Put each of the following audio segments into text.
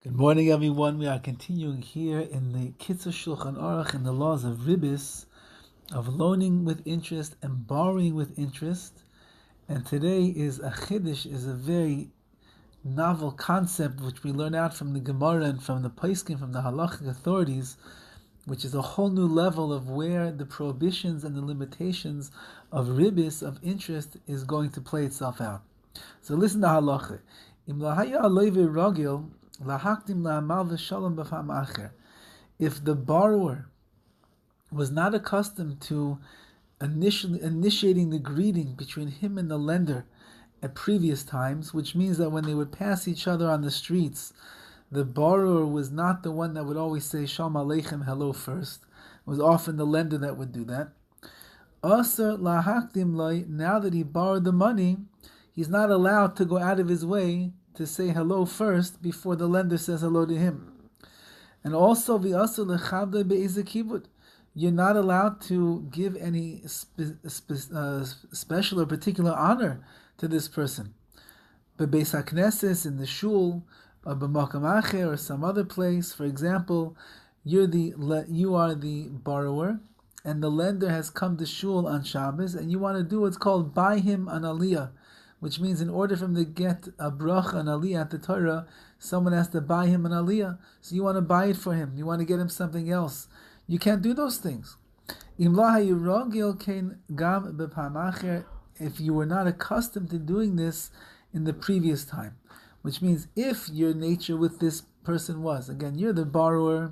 Good morning, everyone. We are continuing here in the Kitzur Shulchan Aruch in the laws of Ribbis, of loaning with interest and borrowing with interest. And today is a chiddush, is a very novel concept which we learn out from the Gemara and from the Poskim, from the Halachic authorities, which is a whole new level of where the prohibitions and the limitations of Ribbis, of interest, is going to play itself out. So listen to Halachah. Im lahaya aloive ragil, if the borrower was not accustomed to initiating the greeting between him and the lender at previous times, which means that when they would pass each other on the streets, the borrower was not the one that would always say Shalom Aleichem, hello first. It was often the lender that would do that. Now that he borrowed the money, he's not allowed to go out of his way to say hello first before the lender says hello to him. And also, you're not allowed to give any special or particular honor to this person. Bebeis HaKnesses, in the shul, or b'makam acher, or some other place, for example, you are the borrower, and the lender has come to shul on Shabbos, and you want to do what's called buy him an aliyah, which means in order for him to get a bracha, an aliyah at the Torah, someone has to buy him an aliyah. So you want to buy it for him. You want to get him something else. You can't do those things. If you were not accustomed to doing this in the previous time, which means if your nature with this person was, again, you're the borrower,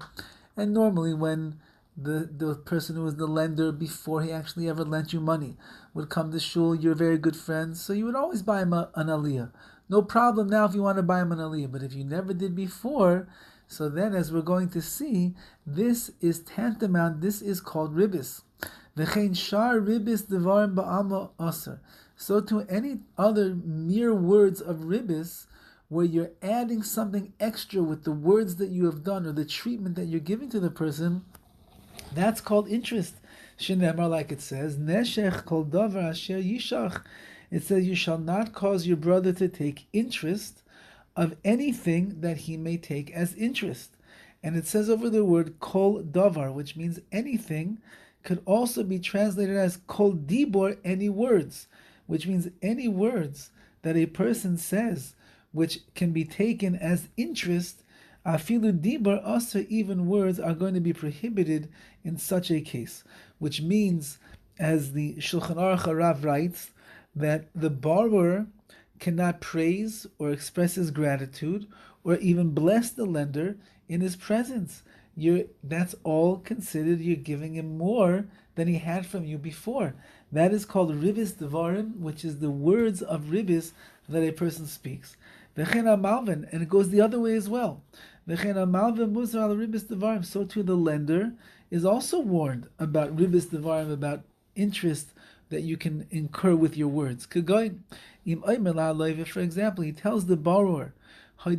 and normally when the person who was the lender before he actually ever lent you money would come to shul, you're very good friends, so you would always buy him an aliyah. No problem now if you want to buy him an aliyah, but if you never did before, so then as we're going to see, this is tantamount, this is called ribbis. V'chein shar ribbis devarim ba'alma aser. So to any other mere words of ribbis, where you're adding something extra with the words that you have done or the treatment that you're giving to the person, that's called interest. Shenemar, like it says, Neshech kol davar asher yishach. It says you shall not cause your brother to take interest of anything that he may take as interest. And it says over the word kol davar, which means anything, could also be translated as kol dibor, any words, which means any words that a person says, which can be taken as interest. Afilu dibar asa, even words are going to be prohibited in such a case, which means, as the Shulchan Aruch Rav writes, that the borrower cannot praise or express his gratitude or even bless the lender in his presence. That's all considered you're giving him more than he had from you before. That is called Ribbis Devarim, which is the words of Ribbis that a person speaks. And it goes the other way as well. So too the lender is also warned about Ribbis Devarim, about interest that you can incur with your words. For example, he tells the borrower, do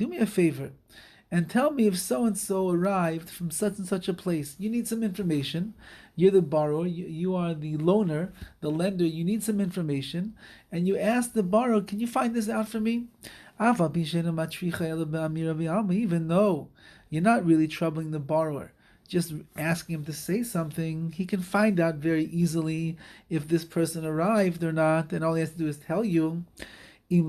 me a favor and tell me if so-and-so arrived from such and such a place. You need some information. You're the borrower, you are the loaner, the lender, you need some information, and you ask the borrower, can you find this out for me? Even though you're not really troubling the borrower, just asking him to say something, he can find out very easily if this person arrived or not, and all he has to do is tell you. If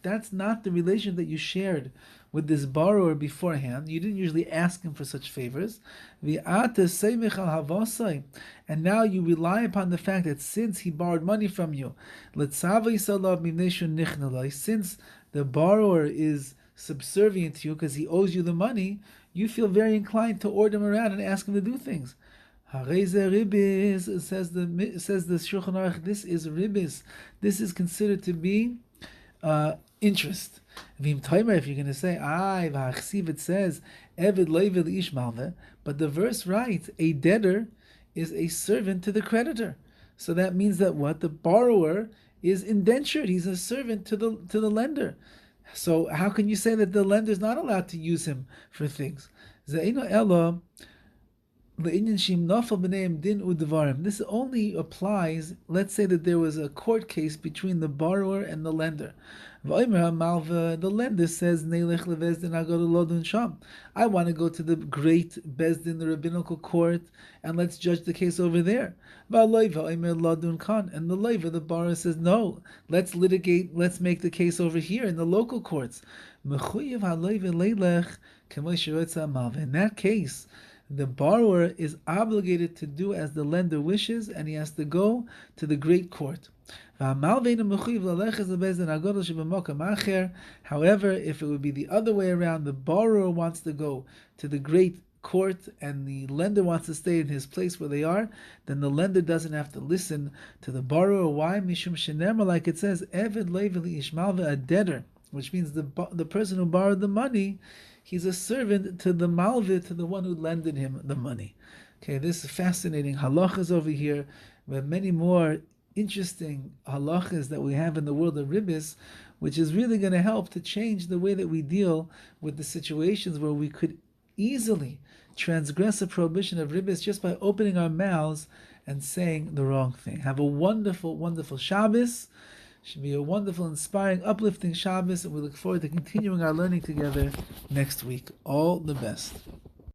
that's not the relation that you shared with this borrower beforehand, you didn't usually ask him for such favors, and now you rely upon the fact that since he borrowed money from you, since the borrower is subservient to you because he owes you the money, you feel very inclined to order him around and ask him to do things. Ribbis, says the Shulchan Aruch, this is ribbis. This is considered to be interest. If you're going to say, it says, Eved leivel ishmalve, but the verse writes, a debtor is a servant to the creditor. So that means that what? The borrower is indentured. He's a servant to the lender. So how can you say that the lender is not allowed to use him for things? This only applies, let's say that there was a court case between the borrower and the lender. The lender says, I want to go to the great Bezdin, the rabbinical court, and let's judge the case over there. And the loiva, the borrower says, no, let's litigate, let's make the case over here in the local courts. In that case, the borrower is obligated to do as the lender wishes, and he has to go to the great court. However, if it would be the other way around, the borrower wants to go to the great court and the lender wants to stay in his place where they are, then the lender doesn't have to listen to the borrower. Why? Mishum shenemar, like it says, Eved leiveli ishmal a debtor, which means the person who borrowed the money, he's a servant to the malveh, to the one who lended him the money. Okay, this is fascinating halachas over here. We have many more interesting halachas that we have in the world of Ribbis, which is really going to help to change the way that we deal with the situations where we could easily transgress a prohibition of Ribbis just by opening our mouths and saying the wrong thing. Have a wonderful, wonderful Shabbos. Should be a wonderful, inspiring, uplifting Shabbos, and we look forward to continuing our learning together next week. All the best.